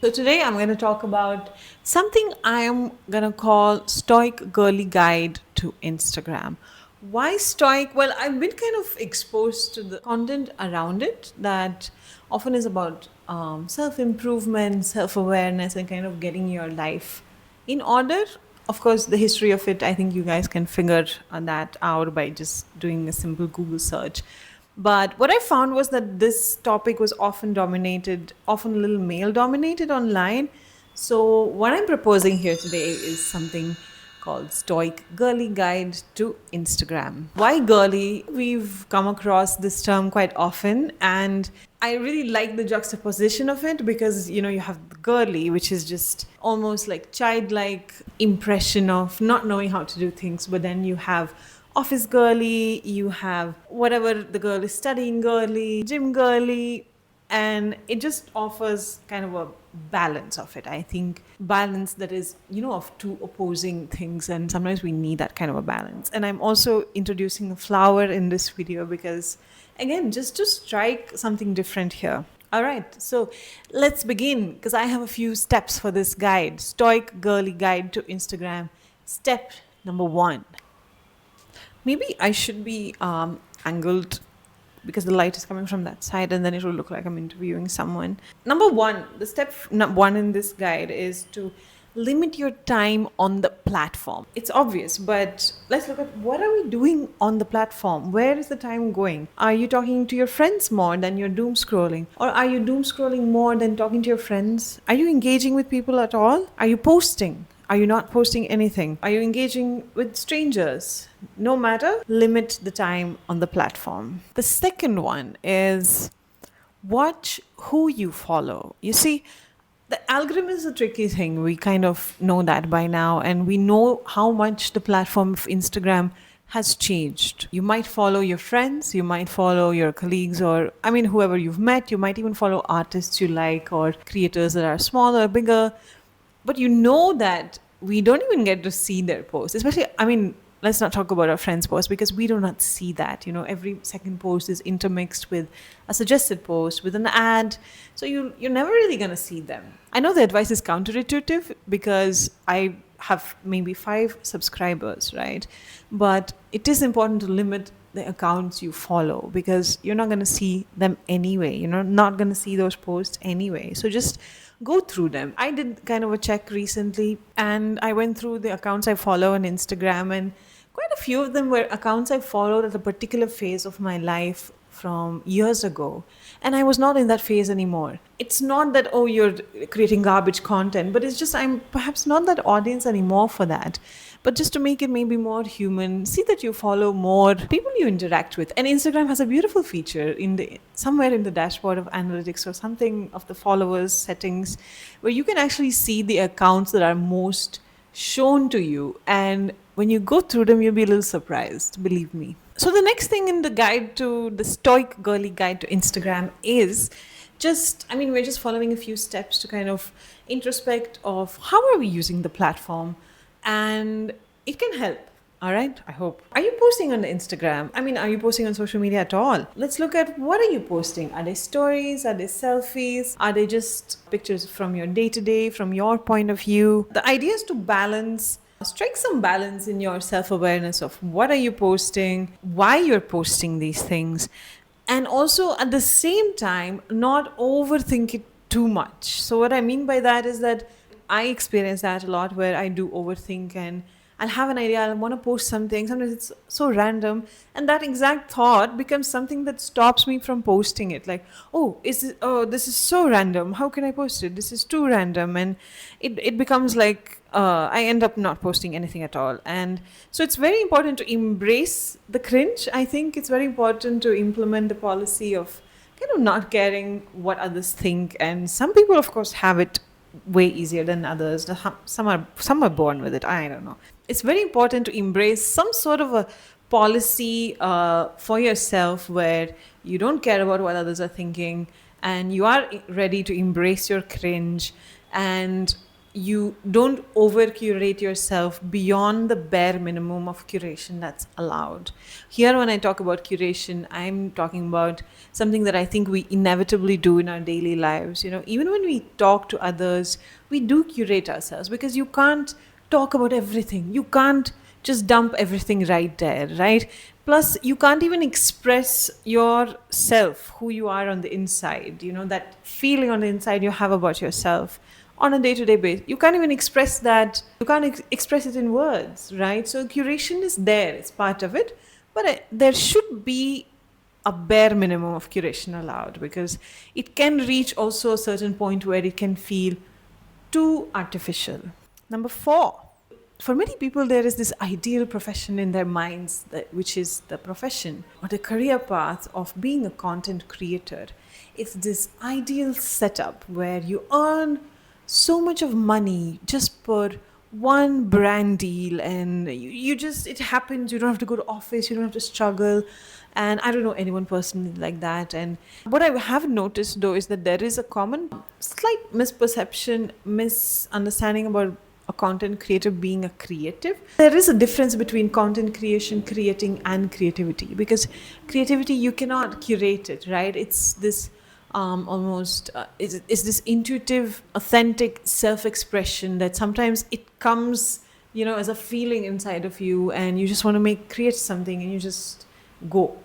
So today I'm going to talk about something I am going to call Stoic Girly Guide to Instagram. Why Stoic? Well, I've been kind of exposed to the content around it that often is about self improvement, self awareness, and kind of getting your life in order. Of course, the history of it, I think you guys can figure that out by just doing a simple Google search. But what I found was that this topic was often dominated, often a little male dominated online. So, what I'm proposing here today is something called Stoic Girly Guide to Instagram. Why girly? We've come across this term quite often, and I really like the juxtaposition of it because you have the girly, which is just almost like childlike impression of not knowing how to do things, but then you have office girly, you have whatever the girl is studying girly, gym girly, and it just offers kind of a balance of it. I think balance that is of two opposing things, and sometimes we need that kind of a balance. And I'm also introducing a flower in this video because, again, just to strike something different here. All right, so let's begin because I have a few steps for this guide, Stoic Girly Guide to Instagram. Step number 1. Maybe I should be angled because the light is coming from that side, and then it will look like I'm interviewing someone. Number 1, the step 1 in this guide is to limit your time on the platform. It's obvious, but let's look at what are we doing on the platform? Where is the time going? Are you talking to your friends more than you're doom scrolling? Or are you doom scrolling more than talking to your friends? Are you engaging with people at all? Are you posting? Are you not posting anything? Are you engaging with strangers? No matter, limit the time on the platform. The second one is watch who you follow. You see, the algorithm is a tricky thing. We kind of know that by now, and we know how much the platform of Instagram has changed. You might follow your friends, you might follow your colleagues, or I mean, whoever you've met. You might even follow artists you like or creators that are smaller, bigger, but you know that we don't even get to see their posts. Especially, I mean, let's not talk about our friends' posts because we do not see that. Every second post is intermixed with a suggested post, with an ad. So you're never really gonna see them. I know the advice is counterintuitive because I have maybe 5 subscribers, right? But it is important to limit the accounts you follow because you're not going to see them anyway. You're not going to see those posts anyway. So just go through them. I did kind of a check recently and I went through the accounts I follow on Instagram, and quite a few of them were accounts I followed at a particular phase of my life from years ago, and I was not in that phase anymore. It's not that, oh, you're creating garbage content, but it's just I'm perhaps not that audience anymore for that. But just to make it maybe more human, see that you follow more people you interact with. And Instagram has a beautiful feature in the somewhere in the dashboard of analytics or something of the followers settings where you can actually see the accounts that are most shown to you, and when you go through them you'll be a little surprised, believe me. So the next thing in the guide to the Stoic Girly Guide to Instagram is we're just following a few steps to kind of introspect of how are we using the platform, and it can help. All right, I hope. Are you posting on the Instagram? I mean, are you posting on social media at all? Let's look at what are you posting? Are they stories? Are they selfies? Are they just pictures from your day to day, from your point of view? The idea is to balance, strike some balance in your self-awareness of what are you posting, why you're posting these things, and also at the same time not overthink it too much. So what I mean by that is that I experience that a lot where I do overthink, and I'll have an idea, I want to post something. Sometimes it's so random, and that exact thought becomes something that stops me from posting it. Like, this is so random. How can I post it? This is too random. And it becomes like I end up not posting anything at all. And so it's very important to embrace the cringe. I think it's very important to implement the policy of kind of not caring what others think. And some people, of course, have it way easier than others. Some are born with it. I don't know. It's very important to embrace some sort of a policy for yourself where you don't care about what others are thinking, and you are ready to embrace your cringe, and you don't over curate yourself beyond the bare minimum of curation that's allowed. Here, when I talk about curation, I'm talking about something that I think we inevitably do in our daily lives. Even when we talk to others, we do curate ourselves, because you can't talk about everything. You can't just dump everything right there, right? Plus, you can't even express yourself, who you are on the inside, that feeling on the inside you have about yourself on a day-to-day basis. You can't even express that. You can't express it in words, right? So curation is there, it's part of it, but there should be a bare minimum of curation allowed, because it can reach also a certain point where it can feel too artificial. Number 4, for many people, there is this ideal profession in their minds, which is the profession or the career path of being a content creator. It's this ideal setup where you earn so much of money just per one brand deal, and you just, it happens. You don't have to go to office, you don't have to struggle. And I don't know anyone personally like that. And what I have noticed though is that there is a common slight misperception, misunderstanding about a content creator being a creative. There is a difference between content creation, creating, and creativity, because creativity, you cannot curate it, right? It's this almost is this intuitive, authentic self-expression that sometimes it comes, as a feeling inside of you, and you just want to create something, and you just go.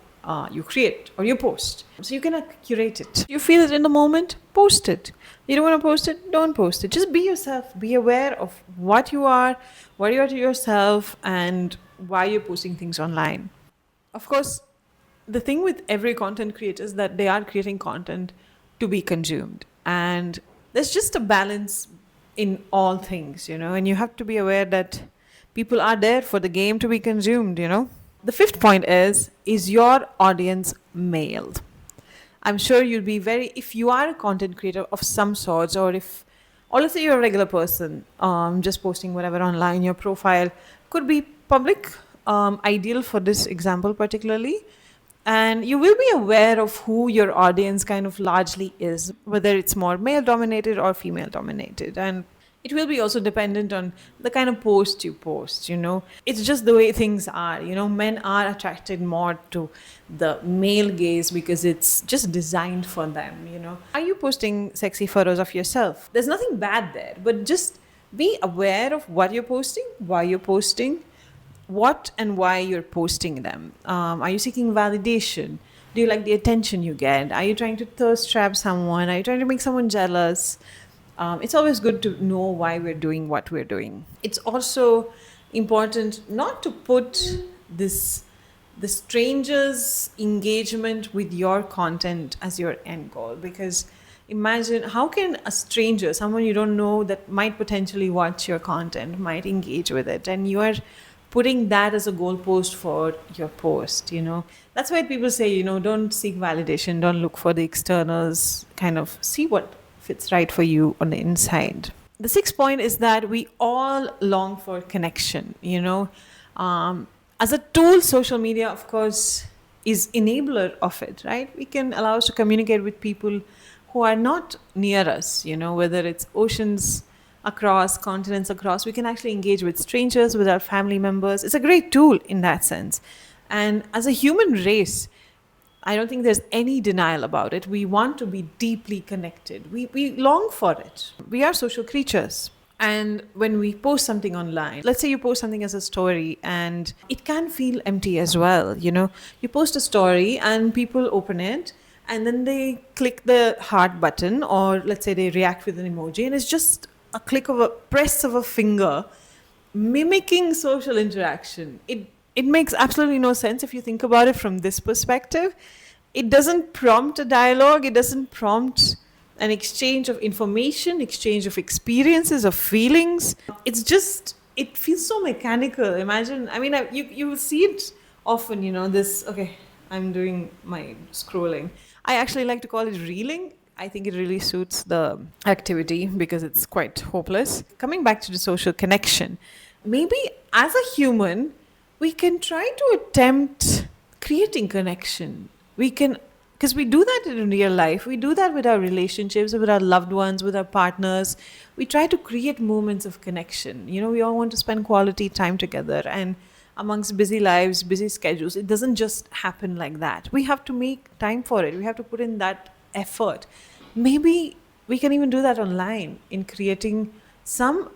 You create or you post. So you cannot curate it. You feel it in the moment, post it. You don't want to post it, don't post it. Just be yourself. Be aware of what you are to yourself, and why you're posting things online. Of course, the thing with every content creator is that they are creating content to be consumed. And there's just a balance in all things, and you have to be aware that people are there for the game to be consumed. The 5th point is your audience male? I'm sure you'll be if you are a content creator of some sorts, or let's say you're a regular person, just posting whatever online, your profile could be public, ideal for this example particularly. And you will be aware of who your audience kind of largely is, whether it's more male dominated or female dominated. And it will be also dependent on the kind of post you post. It's just the way things are. Men are attracted more to the male gaze because it's just designed for them. Are you posting sexy photos of yourself? There's nothing bad there, but just be aware of what you're posting, why you're posting, what and why you're posting them. Are you seeking validation? Do you like the attention you get? Are you trying to thirst trap someone? Are you trying to make someone jealous? It's always good to know why we're doing what we're doing. It's also important not to put the stranger's engagement with your content as your end goal, because imagine, how can a stranger, someone you don't know that might potentially watch your content, might engage with it, and you are putting that as a goalpost for your post. That's why people say, don't seek validation, don't look for the externals, kind of see what fits right for you on the inside. The 6th point is that we all long for connection. As a tool, social media, of course, is enabler of it, right? We can allow us to communicate with people who are not near us, whether it's oceans across, continents across. We can actually engage with strangers, with our family members. It's a great tool in that sense. And as a human race, I don't think there's any denial about it. We want to be deeply connected. We long for it. We are social creatures. And when we post something online, let's say you post something as a story, and it can feel empty as well. You post a story and people open it, and then they click the heart button, or let's say they react with an emoji, and it's just a press of a finger, mimicking social interaction. It makes absolutely no sense if you think about it from this perspective. It doesn't prompt a dialogue. It doesn't prompt an exchange of information, exchange of experiences, of feelings. It feels so mechanical. Imagine, you will see it often, okay, I'm doing my scrolling. I actually like to call it reeling. I think it really suits the activity because it's quite hopeless. Coming back to the social connection, maybe as a human, we can try to attempt creating connection. We can Because we do that in real life. We do that with our relationships, with our loved ones, with our partners. We try to create moments of connection. We all want to spend quality time together. And amongst busy lives, busy schedules, it doesn't just happen like that. We have to make time for it. We have to put in that effort. Maybe we can even do that online in creating some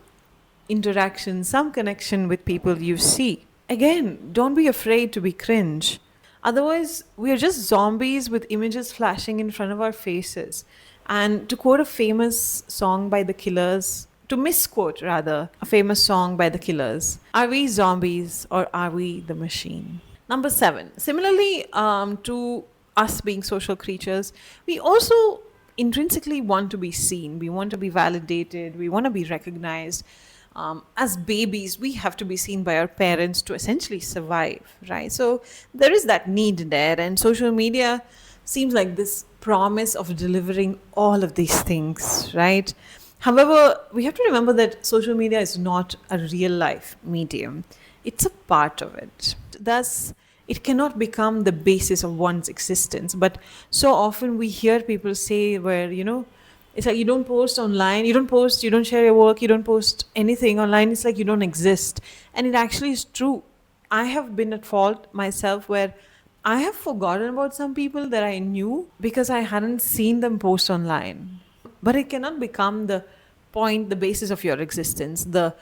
interaction, some connection with people you see. Again, don't be afraid to be cringe. Otherwise, we are just zombies with images flashing in front of our faces. And to quote a famous song by the Killers, to misquote rather, a famous song by the Killers, are we zombies or are we the machine? Number 7. Similarly, to us being social creatures, we also intrinsically want to be seen. We want to be validated. We want to be recognized. As babies, we have to be seen by our parents to essentially survive, right? So there is that need there, and social media seems like this promise of delivering all of these things, right? However, we have to remember that social media is not a real life medium, it's a part of it. Thus, it cannot become the basis of one's existence. But so often we hear people say, where, it's like you don't post online, you don't post, you don't share your work, you don't post anything online. It's like you don't exist. And it actually is true. I have been at fault myself where I have forgotten about some people that I knew because I hadn't seen them post online. But it cannot become the point, the basis of your existence, the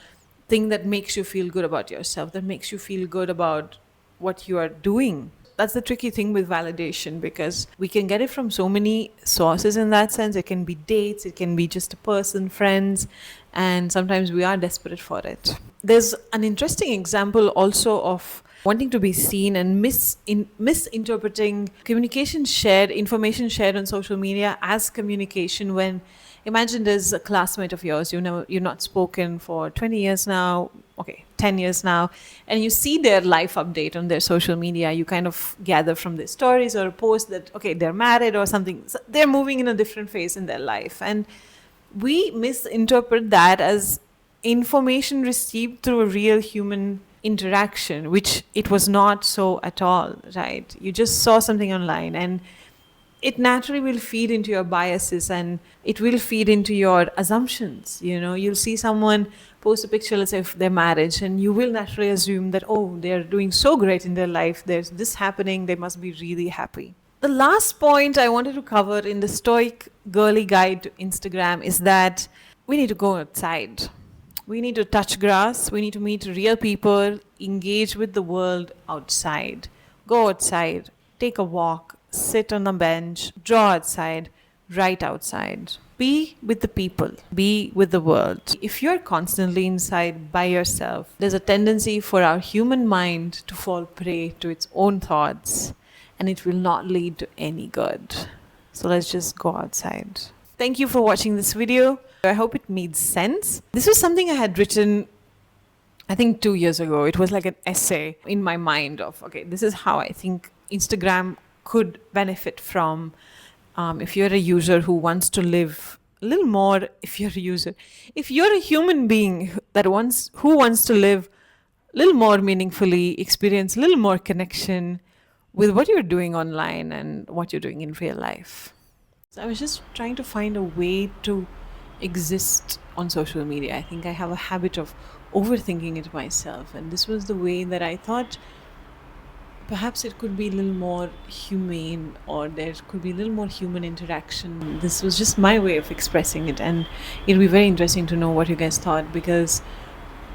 thing that makes you feel good about yourself, that makes you feel good about what you are doing. That's the tricky thing with validation, because we can get it from so many sources in that sense. It can be dates, it can be just a person, friends, and sometimes we are desperate for it. There's an interesting example also of wanting to be seen and misinterpreting information shared on social media as communication. When imagine there's a classmate of yours, you're not spoken for 20 years now, 10 years now, and you see their life update on their social media. You kind of gather from their stories or a post that, they're married or something. So they're moving in a different phase in their life. And we misinterpret that as information received through a real human interaction, which it was not so at all, right? You just saw something online, and it naturally will feed into your biases and it will feed into your assumptions. You'll see someone post a picture, let's say of their marriage, and you will naturally assume that, they're doing so great in their life, there's this happening, they must be really happy. The last point I wanted to cover in the Stoic Girly Guide to Instagram is that we need to go outside. We need to touch grass. We need to meet real people, engage with the world outside. Go outside, take a walk, sit on a bench, draw outside, write outside. Be with the people, be with the world. If you're constantly inside by yourself, there's a tendency for our human mind to fall prey to its own thoughts, and it will not lead to any good. So let's just go outside. Thank you for watching this video. I hope it made sense. This was something I had written, I think 2 years ago. It was like an essay in my mind of, this is how I think Instagram could benefit from, if you're a user who wants to live a little more, if you're a human being who wants to live a little more meaningfully, experience a little more connection with what you're doing online and what you're doing in real life. So I was just trying to find a way to exist on social media. I think I have a habit of overthinking it myself, and this was the way that I thought perhaps it could be a little more humane, or there could be a little more human interaction. This was just my way of expressing it, and it'll be very interesting to know what you guys thought, because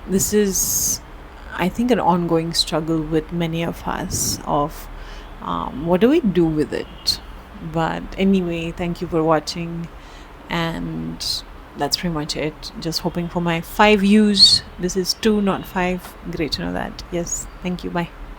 this is, I think, an ongoing struggle with many of us of what do we do with it. But anyway, thank you for watching, and that's pretty much it. Just hoping for my 5 views. This is 2, not 5. Great to know that. Yes, thank you. Bye.